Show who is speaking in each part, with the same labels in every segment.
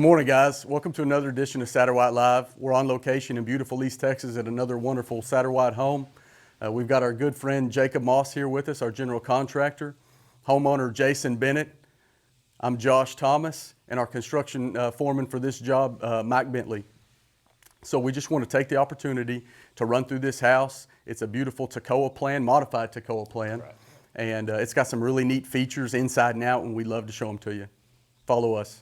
Speaker 1: Good morning, guys. Welcome to another edition of Satterwhite Live. We're on location in beautiful East Texas at another wonderful Satterwhite home. We've got our good friend Jacob Moss here with us, our general contractor, homeowner Jason Bennett. I'm Josh Thomas, and our construction foreman for this job, Mike Bentley. So we just want to take the opportunity to run through this house. It's a beautiful Toccoa plan, modified Toccoa plan, right. And it's got some really neat features inside and out, and we'd love to show them to you. Follow us.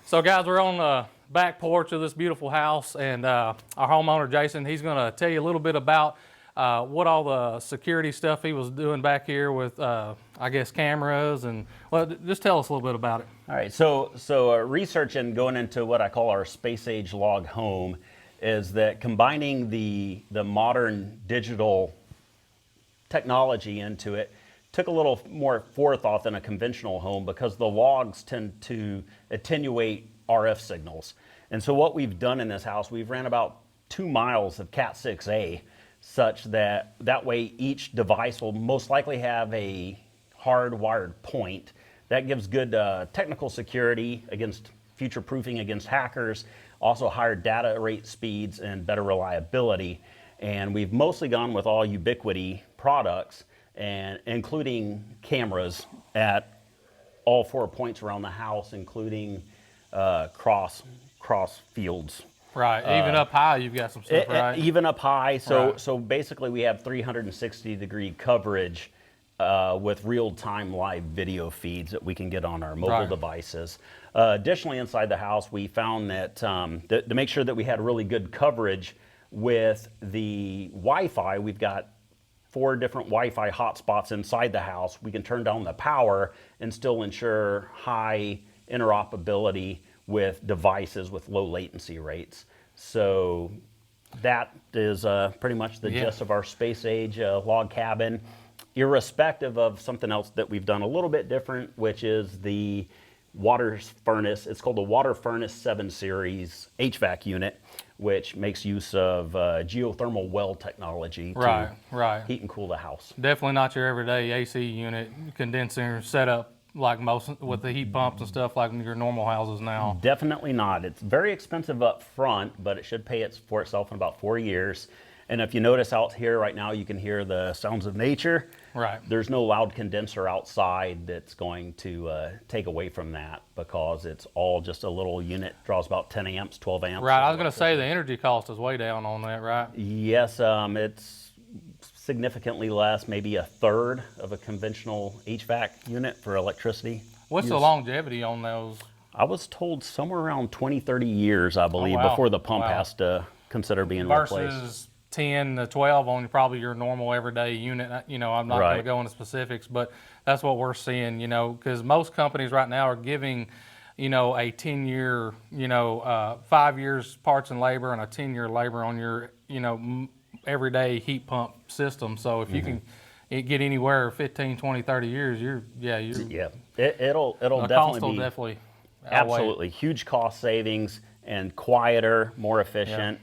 Speaker 2: So guys, we're on the back porch of this beautiful house, and our homeowner Jason, he's going to tell you a little bit about what all the security stuff he was doing back here with, I guess, cameras, and well, just tell us a little bit about it.
Speaker 3: All right, so research and going into what I call our space age log home is that combining the modern digital technology into it took a little more forethought than a conventional home because the logs tend to attenuate RF signals. And so what we've done in this house, we've ran about 2 miles of Cat 6A such that way each device will most likely have a hardwired point. That gives good technical security against future proofing against hackers, also higher data rate speeds and better reliability. And we've mostly gone with all Ubiquiti products, and including cameras at all 4 points around the house, including cross fields.
Speaker 2: Right, even up high you've got some stuff, right?
Speaker 3: Even up high, so
Speaker 2: right.
Speaker 3: So basically we have 360-degree coverage with real-time live video feeds that we can get on our mobile
Speaker 2: right.
Speaker 3: devices. Additionally, inside the house, we found that to make sure that we had really good coverage with the Wi-Fi, we've got 4 different Wi-Fi hotspots inside the house. We can turn down the power and still ensure high interoperability with devices with low latency rates. So that is pretty much the gist of our space age log cabin, irrespective of something else that we've done a little bit different, which is the water furnace. It's called the Water Furnace 7 Series HVAC unit, which makes use of geothermal well technology to heat and cool the house.
Speaker 2: Definitely not your everyday AC unit, condenser setup like most with the heat pumps and stuff like your normal houses now.
Speaker 3: Definitely not. It's very expensive up front, but it should pay for itself in about 4 years. And if you notice out here right now, you can hear the sounds of nature.
Speaker 2: Right.
Speaker 3: There's no loud condenser outside that's going to take away from that because it's all just a little unit, draws about 10 amps, 12 amps.
Speaker 2: Right, I was going to say the energy cost is way down on that, right?
Speaker 3: Yes, it's significantly less, maybe a third of a conventional HVAC unit for electricity.
Speaker 2: What's the longevity on those?
Speaker 3: I was told somewhere around 20, 30 years, I believe, before the pump has to consider being replaced.
Speaker 2: Versus 10 to 12 on probably your normal everyday unit. You know, I'm not going to go into specifics, but that's what we're seeing, you know, because most companies right now are giving, you know, a 10-year, 5 years parts and labor and a 10-year labor on your, you know, everyday heat pump system. So if you can get anywhere 15, 20, 30 years,
Speaker 3: it'll definitely absolutely huge cost savings and quieter, more efficient.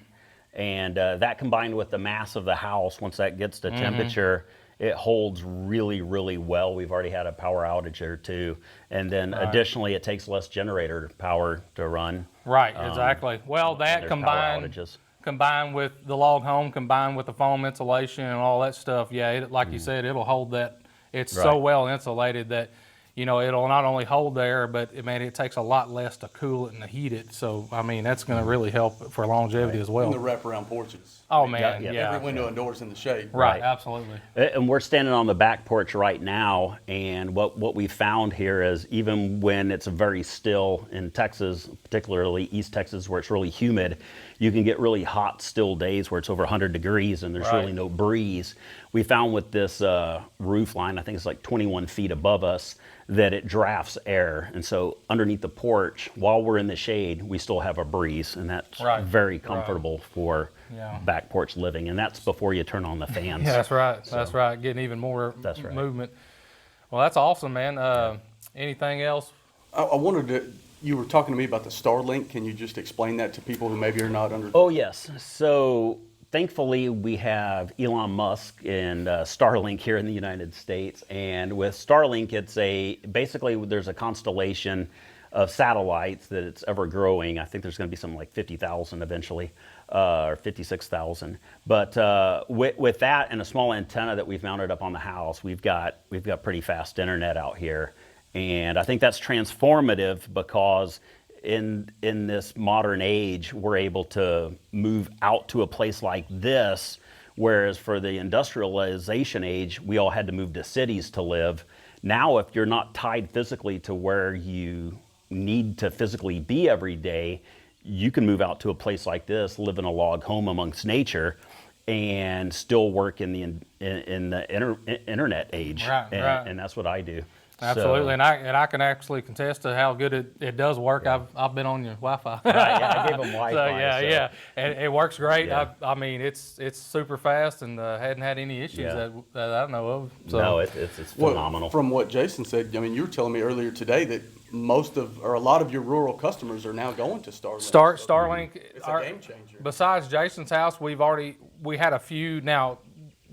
Speaker 3: And that combined with the mass of the house, once that gets to temperature, it holds really, really well. We've already had a power outage or two. And then additionally, it takes less generator power to run.
Speaker 2: Right, exactly. Well, that combined with the log home, combined with the foam insulation and all that stuff, like you said, it'll hold that. It's so well insulated that, you know, it'll not only hold the air, but it takes a lot less to cool it and to heat it. So, I mean, that's going to really help for longevity as well.
Speaker 1: And the wraparound porches.
Speaker 2: Oh, man,
Speaker 1: Every window and door's in the shade.
Speaker 2: Right, absolutely.
Speaker 3: And we're standing on the back porch right now, and what we found here is even when it's very still in Texas, particularly East Texas, where it's really humid, you can get really hot, still days where it's over 100 degrees and there's really no breeze. We found with this roof line, I think it's like 21 feet above us, that it drafts air. And so underneath the porch, while we're in the shade, we still have a breeze, and that's very comfortable for back porch living. And that's before you turn on the fans.
Speaker 2: Yeah, that's right. So, that's right. Getting even more movement. Well, that's awesome, man. Anything else?
Speaker 1: I wanted to, you were talking to me about the Starlink. Can you just explain that to people who maybe are not under?
Speaker 3: Oh, yes. So thankfully, we have Elon Musk and Starlink here in the United States. And with Starlink, it's basically there's a constellation satellites that it's ever growing. I think there's going to be something like 50,000 eventually, or 56,000. But with that and a small antenna that we've mounted up on the house, we've got pretty fast internet out here, and I think that's transformative because in this modern age, we're able to move out to a place like this, whereas for the industrialization age, we all had to move to cities to live. Now, if you're not tied physically to where you need to physically be every day, you can move out to a place like this, live in a log home amongst nature, and still work in the internet age.
Speaker 2: Right, right.
Speaker 3: And that's what I do.
Speaker 2: Absolutely,
Speaker 3: So,
Speaker 2: and I can actually contest to how good it does work.
Speaker 3: Yeah.
Speaker 2: I've been on your Wi-Fi.
Speaker 3: right, yeah, I gave them Wi-Fi.
Speaker 2: So yeah, and it works great.
Speaker 3: Yeah.
Speaker 2: I mean, it's super fast, and hadn't had any issues
Speaker 3: Yeah.
Speaker 2: that I know of. So.
Speaker 3: No, it's phenomenal.
Speaker 1: Well, from what Jason said, I mean, you were telling me earlier today that a lot of your rural customers are now going to Starlink.
Speaker 2: Starlink.
Speaker 1: It's a game changer.
Speaker 2: Besides Jason's house, we had a few. Now,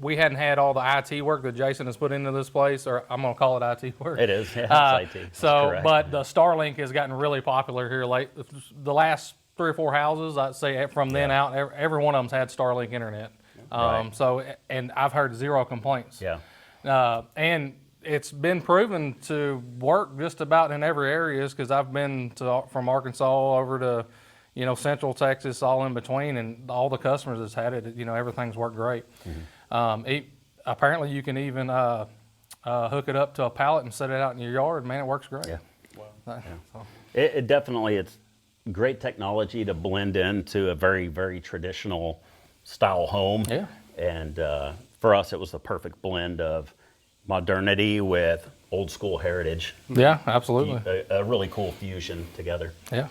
Speaker 2: we hadn't had all the IT work that Jason has put into this place, or I'm going to call it IT work.
Speaker 3: It is, yeah, it's IT. That's
Speaker 2: So,
Speaker 3: correct.
Speaker 2: but the Starlink has gotten really popular here late. The last 3 or 4 houses, I'd say from then out, every one of them's had Starlink internet.
Speaker 3: Right.
Speaker 2: So, and I've heard 0 complaints.
Speaker 3: Yeah.
Speaker 2: And it's been proven to work just about in every area, because I've been from Arkansas over to, Central Texas, all in between, and all the customers that's had it, everything's worked great. Apparently, you can even hook it up to a pallet and set it out in your yard. Man, it works great.
Speaker 3: Yeah.
Speaker 2: So.
Speaker 3: It definitely, it's great technology to blend into a very, very traditional style home.
Speaker 2: Yeah.
Speaker 3: And for us, it was the perfect blend of modernity with old school heritage.
Speaker 2: Yeah, absolutely.
Speaker 3: A really cool fusion together.
Speaker 2: Yeah.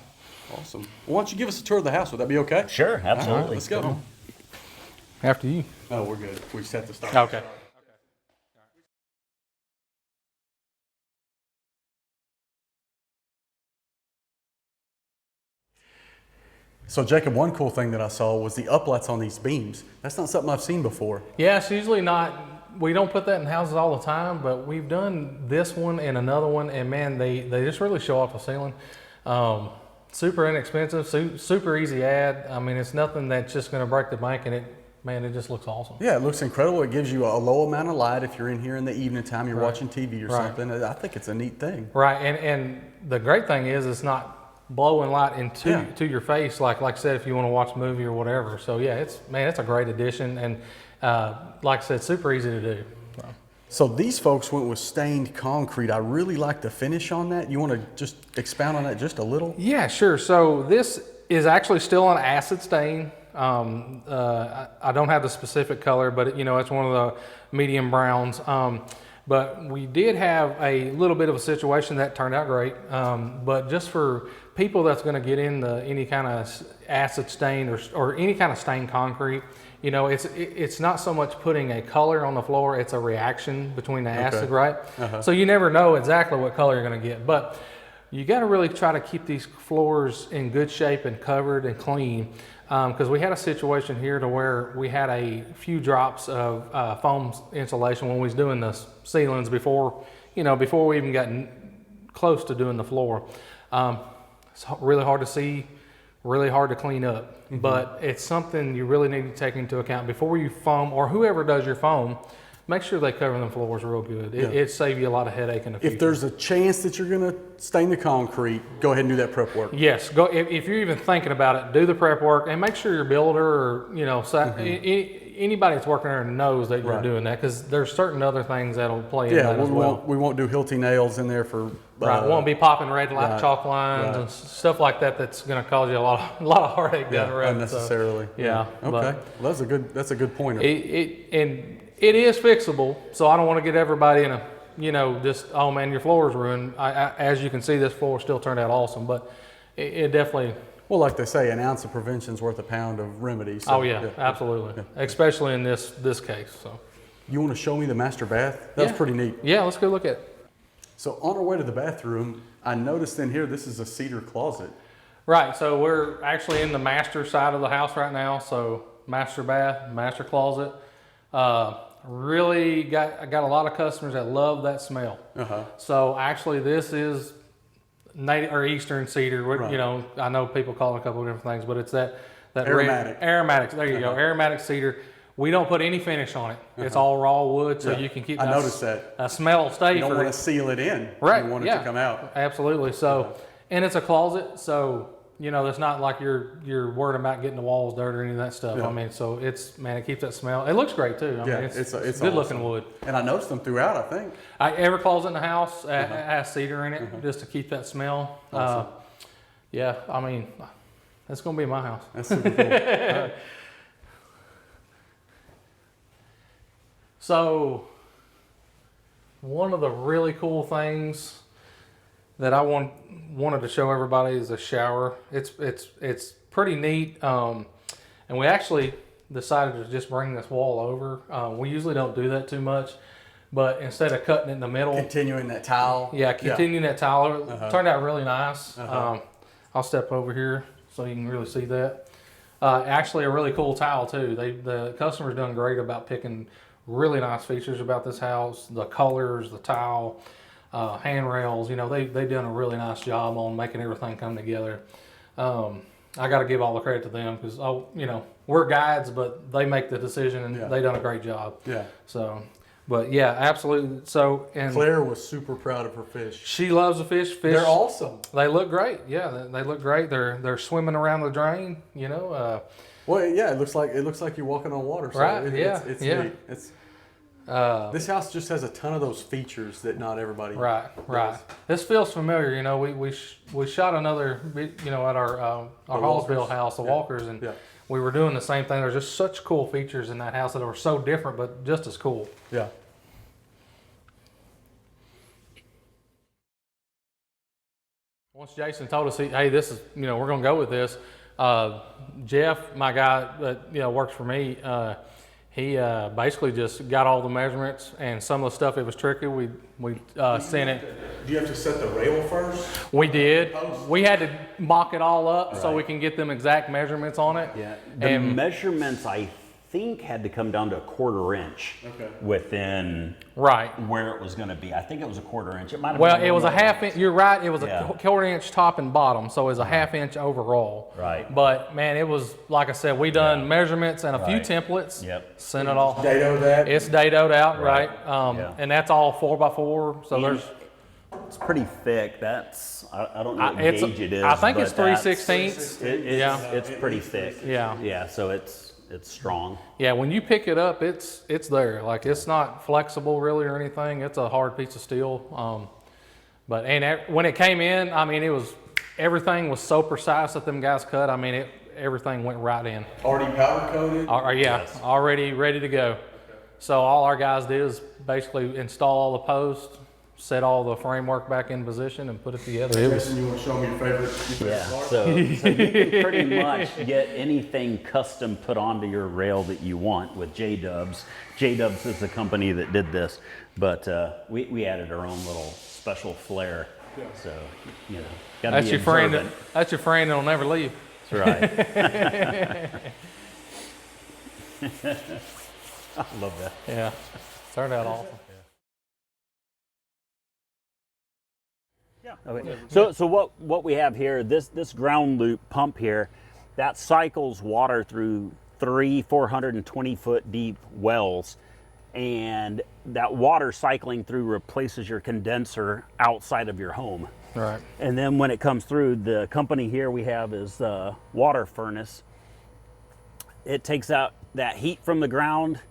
Speaker 1: Awesome. Well, why don't you give us a tour of the house? Would that be okay?
Speaker 3: Sure, absolutely.
Speaker 1: All right, let's go.
Speaker 2: After you.
Speaker 1: No, we're good. We just have to start.
Speaker 2: Okay.
Speaker 1: So, Jacob, one cool thing that I saw was the uplights on these beams. That's not something I've seen before.
Speaker 2: Yeah, it's usually not. We don't put that in houses all the time, but we've done this one and another one, and man, they just really show off the ceiling. Super inexpensive, super easy add. I mean, it's nothing that's just going to break the bank, and it just looks awesome.
Speaker 1: Yeah, it looks incredible. It gives you a low amount of light if you're in here in the evening time, you're watching TV or something. I think it's a neat thing.
Speaker 2: Right, and the great thing is it's not blowing light into to your face, like I said, if you want to watch a movie or whatever. So yeah, it's a great addition, and like I said, super easy to do.
Speaker 1: So these folks went with stained concrete. I really like the finish on that. You want to just expound on that just a little?
Speaker 2: Yeah, sure. So this is actually still an acid stain. I don't have the specific color, but it's one of the medium browns. But we did have a little bit of a situation that turned out great. But just for people that's going to get into any kind of acid stain or any kind of stained concrete, it's not so much putting a color on the floor, it's a reaction between the acid, right? So you never know exactly what color you're going to get. But you got to really try to keep these floors in good shape and covered and clean. Because we had a situation here to where we had a few drops of foam insulation when we was doing the ceilings before we even got close to doing the floor. It's really hard to see, really hard to clean up, but it's something you really need to take into account before you foam, or whoever does your foam. Make sure they cover them floors real good. It saves you a lot of headache in the future.
Speaker 1: If there's a chance that you're going to stain the concrete, go ahead and do that prep work.
Speaker 2: Yes, go if you're even thinking about it, do the prep work, and make sure your builder or anybody that's working there knows that you're doing that, because there's certain other things that'll play in that as well.
Speaker 1: We won't do Hilti nails in there for
Speaker 2: Right, won't be popping red chalk lines and stuff like that. That's going to cause you a lot of heartache down the road.
Speaker 1: Unnecessarily.
Speaker 2: So, yeah.
Speaker 1: Okay. Well, that's a good pointer.
Speaker 2: It is fixable, so I don't want to get everybody in just, oh man, your floor is ruined. As you can see, this floor still turned out awesome, but it definitely.
Speaker 1: Well, like they say, an ounce of prevention's worth a pound of remedy. So,
Speaker 2: oh yeah, absolutely. Yeah. Especially in this case. So.
Speaker 1: You want to show me the master bath? That's pretty neat.
Speaker 2: Yeah, let's go look at it.
Speaker 1: So on our way to the bathroom, I noticed in here, this is a cedar closet.
Speaker 2: Right, so we're actually in the master side of the house right now. So master bath, master closet. Really I got a lot of customers that love that smell. So actually this is native or Eastern cedar.
Speaker 1: Right.
Speaker 2: You know, I know people call it a couple of different things, but it's that
Speaker 1: Aromatic.
Speaker 2: aromatic. There you go, aromatic cedar. We don't put any finish on it. It's all raw wood, so
Speaker 1: Yeah.
Speaker 2: you can keep.
Speaker 1: I noticed that.
Speaker 2: A smell stay.
Speaker 1: You don't
Speaker 2: for
Speaker 1: want to seal it in.
Speaker 2: Right.
Speaker 1: You want it
Speaker 2: yeah.
Speaker 1: to come out.
Speaker 2: Absolutely. So, and it's a closet, so you know it's not like you're worried about getting the walls dirty or any of that stuff.
Speaker 1: Yeah.
Speaker 2: I mean, so it keeps that smell. It looks great too. I
Speaker 1: Yeah,
Speaker 2: mean, it's
Speaker 1: it's
Speaker 2: good looking
Speaker 1: awesome.
Speaker 2: wood.
Speaker 1: And I noticed them throughout, I think.
Speaker 2: Every closet in the house has cedar in it just to keep that smell.
Speaker 1: Awesome.
Speaker 2: Yeah, I mean, that's gonna be my house.
Speaker 1: That's super cool.
Speaker 2: So, one of the really cool things that I wanted to show everybody is a shower. It's pretty neat, and we actually decided to just bring this wall over. We usually don't do that too much, but instead of cutting it in the middle,
Speaker 1: Continuing that tile.
Speaker 2: continuing that tile, it turned out really nice. I'll step over here so you can really see that. Actually, a really cool tile too. The customer's done great about picking really nice features about this house, the colors, the tile, handrails. You know, they've done a really nice job on making everything come together. I got to give all the credit to them because, you know, we're guides, but they make the decision and they done a great job.
Speaker 1: Yeah.
Speaker 2: So, but yeah, absolutely. So, and
Speaker 1: Claire was super proud of her fish.
Speaker 2: she loves the fish.
Speaker 1: They're awesome.
Speaker 2: They look great. Yeah, they look great. They're swimming around the drain. You know.
Speaker 1: Well, yeah, it looks like you're walking on water. So
Speaker 2: Right,
Speaker 1: It's
Speaker 2: yeah.
Speaker 1: neat. This house just has a ton of those features that not everybody.
Speaker 2: Right. This feels familiar. You know, we shot another, you know, at our Hallsville house, the Walkers, and we were doing the same thing. There's just such cool features in that house that were so different, but just as cool.
Speaker 1: Yeah.
Speaker 2: Once Jason told us, hey, this is, you know, we're gonna go with this. Jeff, my guy that, you know, works for me, he basically just got all the measurements, and some of the stuff, it was tricky. We sent it.
Speaker 1: Do you have to set the rail first?
Speaker 2: We did. We had to mock it all up so we can get them exact measurements on it.
Speaker 3: Yeah, the measurements I think had to come down to a 1/4 inch within where it was going to be. I think it was a 1/4 inch. It might have
Speaker 2: Well,
Speaker 3: been
Speaker 2: it was a half
Speaker 3: inch.
Speaker 2: inch. You're right. It was a 1/4 inch top and bottom, so it was a half inch overall.
Speaker 3: Right.
Speaker 2: But man, it was like I said. We done measurements and a few templates.
Speaker 3: Yep.
Speaker 2: Sent it all.
Speaker 1: Dado that.
Speaker 2: It's dadoed out, right?
Speaker 3: Yeah.
Speaker 2: And that's all 4x4. So there's.
Speaker 3: It's pretty thick. That's I don't know what gauge it is.
Speaker 2: I think it's
Speaker 3: but
Speaker 2: 3/16.
Speaker 3: It's pretty thick.
Speaker 2: Yeah.
Speaker 3: Yeah. So it's strong.
Speaker 2: Yeah, when you pick it up, it's there. Like, it's not flexible really or anything. It's a hard piece of steel. But when it came in, I mean, everything was so precise that them guys cut. I mean, everything went right in.
Speaker 1: Already powder coated.
Speaker 2: Already ready to go. So all our guys did is basically install all the posts, set all the framework back in position, and put it together.
Speaker 1: Jason, you want to show me your favorite?
Speaker 3: So you can pretty much get anything custom put onto your rail that you want with J-Dubs. J-Dubs is the company that did this, but we added our own little special flair. So, you know, gotta
Speaker 2: That's
Speaker 3: be
Speaker 2: your friend.
Speaker 3: observant.
Speaker 2: That's your friend that'll never leave.
Speaker 3: That's right. I love that.
Speaker 2: Yeah, turned out awesome.
Speaker 3: Okay. So what we have here, this ground loop pump here, that cycles water through 420 foot deep wells, and that water cycling through replaces your condenser outside of your home.
Speaker 2: Right.
Speaker 3: And then when it comes through, the company here we have is the water furnace. It takes out that heat from the ground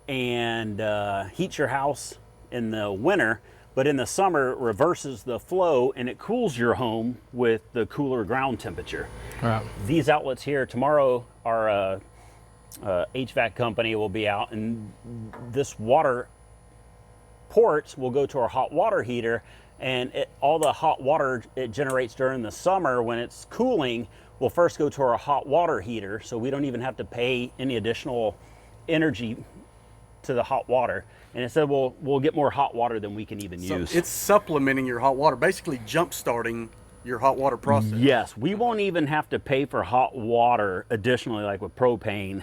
Speaker 3: and heats your house in the winter. But in the summer, it reverses the flow and it cools your home with the cooler ground temperature.
Speaker 2: Right.
Speaker 3: These outlets here, tomorrow our HVAC company will be out, and this water ports will go to our hot water heater, and all the hot water it generates during the summer when it's cooling will first go to our hot water heater, so we don't even have to pay any additional energy to the hot water. And it said we'll get more hot water than we can even use.
Speaker 1: It's supplementing your hot water, basically jump starting your hot water process.
Speaker 3: Yes, we won't even have to pay for hot water additionally, like with propane,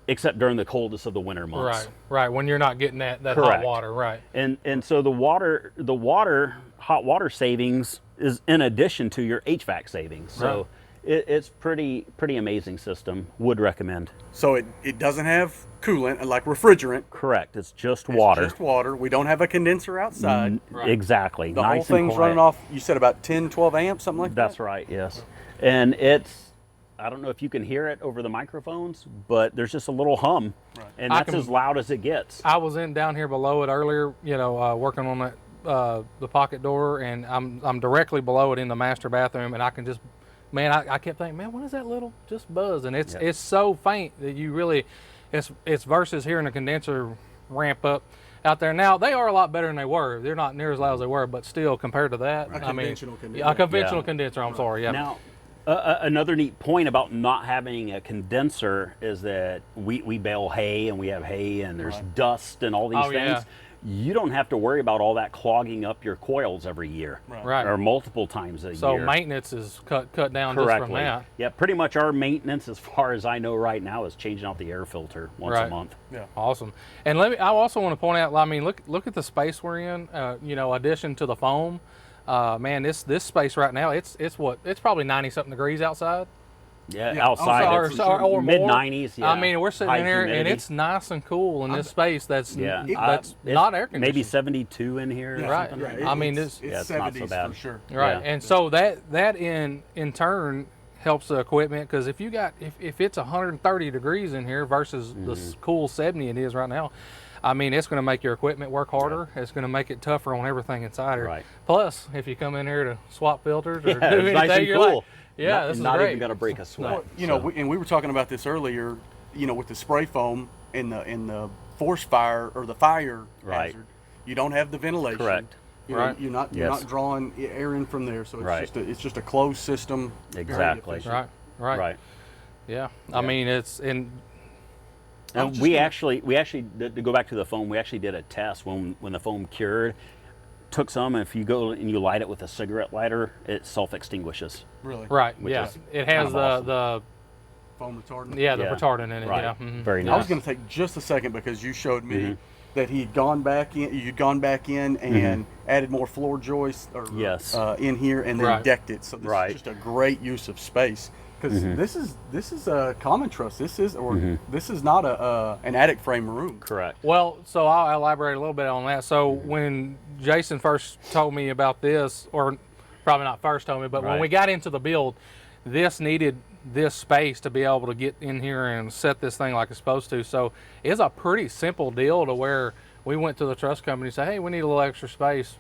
Speaker 3: except during the coldest of the winter months.
Speaker 2: Right. When you're not getting that hot
Speaker 3: Correct.
Speaker 2: water, right.
Speaker 3: And so the hot water savings is in addition to your HVAC savings. So
Speaker 1: Right.
Speaker 3: it's pretty amazing system. Would recommend.
Speaker 1: So it doesn't have coolant, like refrigerant.
Speaker 3: Correct. It's just
Speaker 1: It's
Speaker 3: water.
Speaker 1: just water. We don't have a condenser outside.
Speaker 3: Exactly.
Speaker 1: The
Speaker 3: nice
Speaker 1: whole
Speaker 3: and
Speaker 1: thing's
Speaker 3: quiet.
Speaker 1: running off, you said about 10, 12 amps, something like
Speaker 3: That's
Speaker 1: that?
Speaker 3: right. Yes. And it's, I don't know if you can hear it over the microphones, but there's just a little hum, and
Speaker 2: I
Speaker 3: that's
Speaker 2: can-
Speaker 3: as loud as it gets.
Speaker 2: I was down here below it earlier, working on that the pocket door, and I'm directly below it in the master bathroom, and I can just, man, I kept thinking, man, what is that little just buzz? And it's so faint that you really, it's versus hearing a condenser ramp up out there. Now they are a lot better than they were. They're not near as loud as they were, but still compared to that, I mean,
Speaker 1: conventional condenser.
Speaker 2: yeah, a conventional
Speaker 3: Yeah.
Speaker 2: condenser. I'm sorry, yeah.
Speaker 3: Now, another neat point about not having a condenser is that we bale hay, and we have hay, and there's dust and all these
Speaker 2: Oh,
Speaker 3: things.
Speaker 2: yeah.
Speaker 3: You don't have to worry about all that clogging up your coils every year,
Speaker 2: Right.
Speaker 3: or multiple times a
Speaker 2: So
Speaker 3: year.
Speaker 2: maintenance is cut down just from
Speaker 3: Correctly.
Speaker 2: that.
Speaker 3: Yeah, pretty much our maintenance, as far as I know right now, is changing out the air filter once a
Speaker 2: Right.
Speaker 3: month.
Speaker 1: Yeah.
Speaker 2: Awesome. And I also want to point out, I mean, look at the space we're in. Addition to the foam, man, this space right now, it's probably 90 something degrees outside.
Speaker 3: Yeah,
Speaker 1: Yeah,
Speaker 3: outside
Speaker 2: Or,
Speaker 3: it's
Speaker 2: or more.
Speaker 3: mid-90s. Yeah,
Speaker 2: I mean, we're sitting
Speaker 3: high
Speaker 2: in here and
Speaker 3: humidity.
Speaker 2: it's nice and cool in this space that's
Speaker 3: Yeah,
Speaker 2: that's
Speaker 3: it's
Speaker 2: not air conditioned.
Speaker 3: Maybe 72 in here. or
Speaker 2: Right.
Speaker 3: something like
Speaker 1: Yeah,
Speaker 3: that.
Speaker 2: I mean,
Speaker 1: it's
Speaker 3: Yeah, it's not so
Speaker 1: 70s
Speaker 3: bad.
Speaker 1: for sure.
Speaker 2: Right.
Speaker 3: Yeah.
Speaker 2: And so that in turn helps the equipment, because if it's 130 degrees in here versus the cool 70 it is right now, I mean, it's going to make your equipment work harder. It's going to make it tougher on everything inside here.
Speaker 3: Right.
Speaker 2: Plus, if you come in here to swap filters or
Speaker 3: Yeah,
Speaker 2: do
Speaker 3: it's
Speaker 2: anything,
Speaker 3: nice and
Speaker 2: you're
Speaker 3: cool.
Speaker 2: like, yeah,
Speaker 3: not,
Speaker 2: this is
Speaker 3: not
Speaker 2: great.
Speaker 3: even going to break a sweat.
Speaker 1: Well, you know, we were talking about this earlier, with the spray foam in the forest fire or the fire
Speaker 3: Right.
Speaker 1: hazard, you don't have the ventilation.
Speaker 3: Correct.
Speaker 1: You know,
Speaker 2: Right.
Speaker 1: You're not
Speaker 3: Yes.
Speaker 1: drawing air in from there, so it's
Speaker 3: Right.
Speaker 1: it's just a closed system. very
Speaker 3: Exactly.
Speaker 1: efficient.
Speaker 2: Right.
Speaker 3: Right.
Speaker 2: Yeah. I mean, it's in.
Speaker 3: And we actually to go back to the foam, we actually did a test when the foam cured. Took some, and if you go and you light it with a cigarette lighter, it self-extinguishes.
Speaker 1: Really.
Speaker 2: Right.
Speaker 3: Which
Speaker 2: Yeah.
Speaker 3: is
Speaker 2: It has
Speaker 3: kind of
Speaker 2: the
Speaker 1: Foam retardant.
Speaker 2: the
Speaker 3: Yeah.
Speaker 2: retardant in it.
Speaker 3: Right.
Speaker 2: Yeah. Mhm.
Speaker 3: Very
Speaker 1: I
Speaker 3: nice.
Speaker 1: was going to take just a second because you showed me
Speaker 3: Mm-hmm.
Speaker 1: that you'd gone back in and added more floor joists or,
Speaker 3: Yes.
Speaker 1: in here and then
Speaker 2: Right.
Speaker 1: decked it. So this
Speaker 3: Right.
Speaker 1: is just a great use of space because this is a common truss. This is not an attic frame room.
Speaker 3: Correct.
Speaker 2: Well, so I'll elaborate a little bit on that. So when Jason first told me about this, or probably not first told me, but when
Speaker 3: Right.
Speaker 2: we got into the build, this needed this space to be able to get in here and set this thing like it's supposed to. So it's a pretty simple deal to where we went to the truss company and said, hey, we need a little extra space.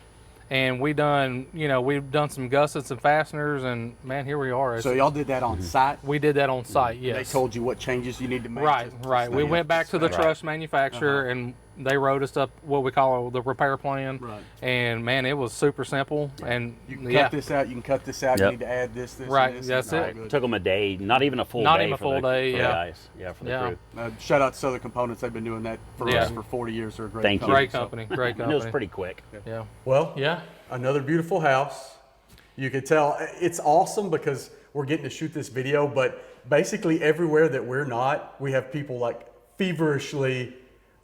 Speaker 2: And we've done some gussets and fasteners, and man, here we are.
Speaker 1: So y'all did that on site.
Speaker 2: We did that on site, yes.
Speaker 1: They told you what changes you need to make.
Speaker 2: Right,
Speaker 1: to
Speaker 2: right.
Speaker 1: stay
Speaker 2: We
Speaker 1: up
Speaker 2: went back to the
Speaker 1: spec.
Speaker 2: truss manufacturer, and they wrote us up what we call the repair plan.
Speaker 1: Right.
Speaker 2: And man, it was super simple. And
Speaker 1: You can
Speaker 2: yeah,
Speaker 1: cut this out. You can cut this out.
Speaker 3: Yep.
Speaker 1: You need to add this.
Speaker 2: Right,
Speaker 1: And this.
Speaker 2: that's
Speaker 1: and
Speaker 2: it.
Speaker 1: it's all good.
Speaker 3: Took them a day, not even a full
Speaker 2: Not
Speaker 3: day.
Speaker 2: even a
Speaker 3: for
Speaker 2: full
Speaker 3: the,
Speaker 2: day,
Speaker 3: for
Speaker 2: yeah.
Speaker 3: the guys. Yeah, for the
Speaker 2: Yeah.
Speaker 3: crew.
Speaker 1: Shout out to Southern Components. They've been doing that for
Speaker 2: Yeah.
Speaker 1: us for 40 years. They're a great
Speaker 3: Thank you.
Speaker 1: company.
Speaker 2: great company, great
Speaker 3: And
Speaker 2: company.
Speaker 3: it was pretty quick.
Speaker 2: Yeah,
Speaker 1: Well,
Speaker 2: yeah.
Speaker 1: another beautiful house. You could tell it's awesome because we're getting to shoot this video, but basically everywhere that we're not, we have people like feverishly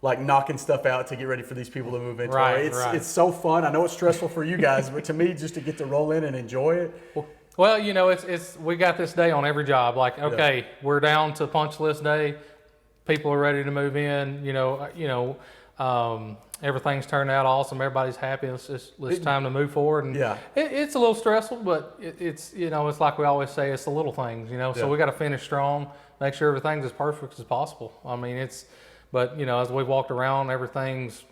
Speaker 1: like knocking stuff out to get ready for these people to move into.
Speaker 2: Right,
Speaker 1: It's
Speaker 2: right.
Speaker 1: it's so fun. I know it's stressful for you guys, but to me, just to get to roll in and enjoy it.
Speaker 2: Well, it's we got this day on every job. Like, okay, we're down to punch list day. People are ready to move in. Everything's turned out awesome. Everybody's happy. It's time to move forward. And
Speaker 1: Yeah.
Speaker 2: it's a little stressful, but it's like we always say, it's the little things.
Speaker 1: Yeah.
Speaker 2: So we got to finish strong. Make sure everything's as perfect as possible. I mean, but as we walked around, everything's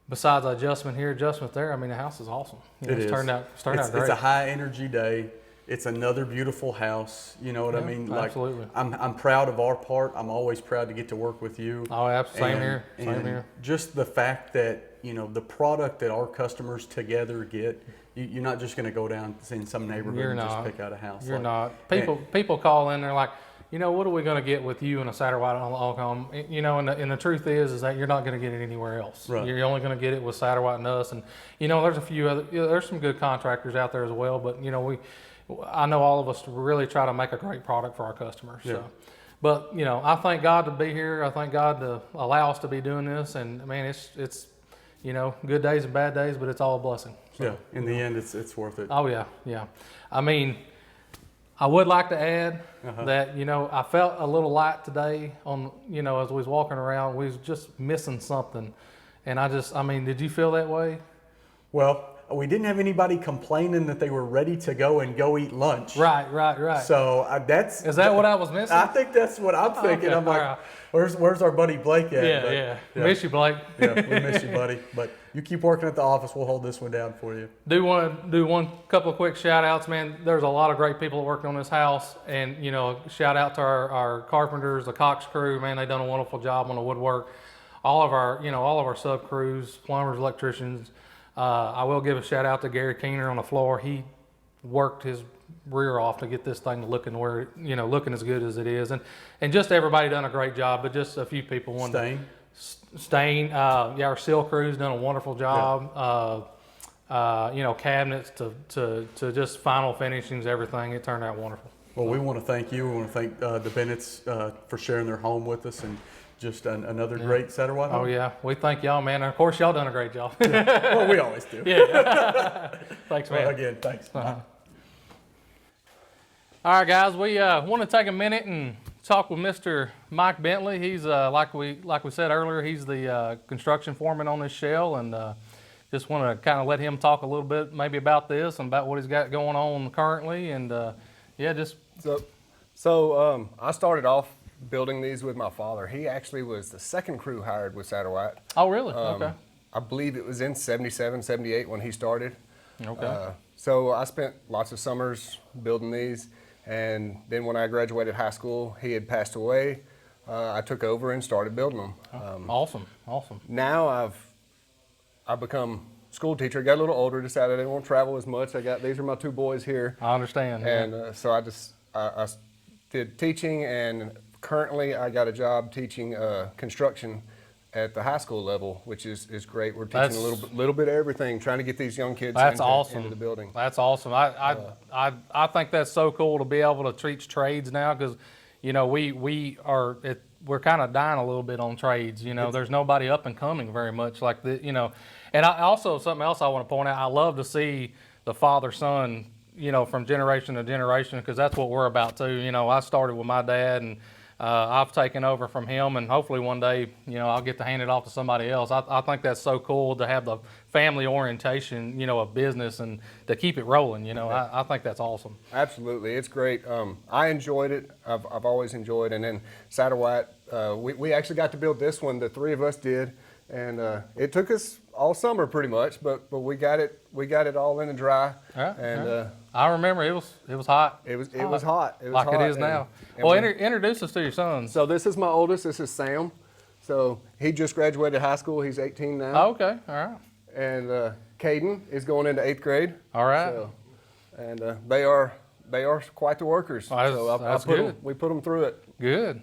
Speaker 2: besides adjustment here, adjustment there. I mean, the house is awesome. It's turned out great.
Speaker 1: It's a high energy day. It's another beautiful house. You know what I
Speaker 2: Yeah,
Speaker 1: mean? Like,
Speaker 2: absolutely.
Speaker 1: I'm proud of our part. I'm always proud to get to work with you.
Speaker 2: Oh, absolutely. Same
Speaker 1: And-
Speaker 2: here. Same
Speaker 1: and
Speaker 2: here.
Speaker 1: Just the fact that, the product that our customers together get, you're not just going to go down in some neighborhood
Speaker 2: You're
Speaker 1: and
Speaker 2: not.
Speaker 1: just pick out a house.
Speaker 2: You're
Speaker 1: Like,
Speaker 2: not. People call in, they're like, what are we going to get with you in a Satterwhite log home? And the truth is that you're not going to get it anywhere else.
Speaker 1: Right.
Speaker 2: You're only going to get it with Satterwhite and us. And, there's a few other, there's some good contractors out there as well, but, I know all of us really try to make a great product for our customers.
Speaker 1: Yeah.
Speaker 2: So. But, I thank God to be here. I thank God to allow us to be doing this. And, man, it's good days and bad days, but it's all a blessing.
Speaker 4: So,
Speaker 1: Yeah, in the end, it's worth it.
Speaker 2: Oh yeah, yeah. I mean, I would like to add
Speaker 1: Uh-huh.
Speaker 2: that, you know, I felt a little light today on, you know, as we was walking around, we was just missing something. And I mean, did you feel that way?
Speaker 1: Well, we didn't have anybody complaining that they were ready to go eat lunch.
Speaker 2: Right.
Speaker 1: So
Speaker 2: Is that what I was missing?
Speaker 1: I think that's what I'm thinking.
Speaker 2: Okay,
Speaker 1: I'm like,
Speaker 2: alright.
Speaker 1: where's our buddy Blake at?
Speaker 2: Yeah,
Speaker 1: But,
Speaker 2: yeah. Miss you, Blake.
Speaker 1: Yeah, we miss you, buddy. But you keep working at the office. We'll hold this one down for you.
Speaker 2: Do want to do one couple of quick shout outs, man. There's a lot of great people working on this house, and you know, shout out to our carpenters, the Cox crew, man. They done a wonderful job on the woodwork. All of our sub crews, plumbers, electricians. I will give a shout out to Gary Keener on the floor. He worked his rear off to get this thing looking looking as good as it is, and just everybody done a great job. But just a few people wanted. Stain, our seal crew's done a wonderful job. Cabinets to just final finishings, everything. It turned out wonderful.
Speaker 1: Well, we want to thank you. We want to thank the Bennettts for sharing their home with us, and just another great Satterwhite home.
Speaker 2: Oh yeah, we thank y'all, man. And of course, y'all done a great job.
Speaker 1: Well, we always do.
Speaker 2: Yeah. Thanks, man.
Speaker 1: Well, again, thanks.
Speaker 2: All right, guys, we want to take a minute and talk with Mr. Mike Bentley. He's like we said earlier, he's the construction foreman on this shell, and just want to kind of let him talk a little bit maybe about this and about what he's got going on currently, and
Speaker 4: So I started off building these with my father. He actually was the second crew hired with Satterwhite.
Speaker 2: Oh, really? Okay.
Speaker 4: I believe it was in 77, 78 when he started.
Speaker 2: Okay.
Speaker 4: So I spent lots of summers building these, and then when I graduated high school, he had passed away. I took over and started building them.
Speaker 2: Awesome.
Speaker 4: Now I've become school teacher. Got a little older, decided I didn't want to travel as much. These are my two boys here.
Speaker 2: I understand.
Speaker 4: And so I did teaching, and currently I got a job teaching construction at the high school level, which is great. We're teaching a little bit of everything, trying to get these young kids into the building.
Speaker 2: That's awesome. I think that's so cool to be able to teach trades now, because we're kind of dying a little bit on trades. There's nobody up and coming very much like the. And I also, something else I want to point out, I love to see the father-son, from generation to generation, because that's what we're about too. I started with my dad, and I've taken over from him, and hopefully one day, I'll get to hand it off to somebody else. I think that's so cool to have the family orientation, of business, and to keep it rolling. I think that's awesome.
Speaker 4: Absolutely, it's great. I enjoyed it. I've always enjoyed. And then Satterwhite, we actually got to build this one. The three of us did, and it took us all summer pretty much, but we got it all in the dry.
Speaker 2: And I remember it was hot.
Speaker 4: It was hot. It was
Speaker 2: like
Speaker 4: hot.
Speaker 2: It is now.
Speaker 4: And
Speaker 2: well, introduce us to your sons.
Speaker 4: So this is my oldest. This is Sam. So he just graduated high school. He's 18 now.
Speaker 2: Oh, okay, all right.
Speaker 4: And Caden is going into 8th grade.
Speaker 2: All right.
Speaker 4: So, and they are quite the workers.
Speaker 2: That's good.
Speaker 4: We put them through it.
Speaker 2: Good.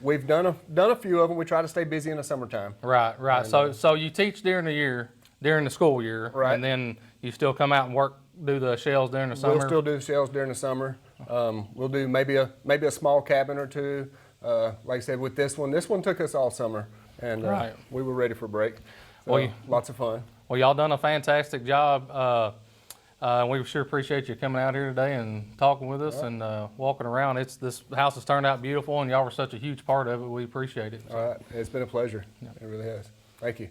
Speaker 4: We've done a few of them. We try to stay busy in the summertime.
Speaker 2: Right. And, so you teach during the school year,
Speaker 4: right?
Speaker 2: And then you still come out and do the shells during the summer.
Speaker 4: We'll still do the shells during the summer. We'll do maybe a small cabin or two. Like I said, with this one took us all summer, and we were ready for a break. So, lots of fun.
Speaker 2: Well, y'all done a fantastic job. We sure appreciate you coming out here today and talking with us and walking around. This house has turned out beautiful, and y'all were such a huge part of it. We appreciate it.
Speaker 4: All right, it's been a pleasure. It really has. Thank you.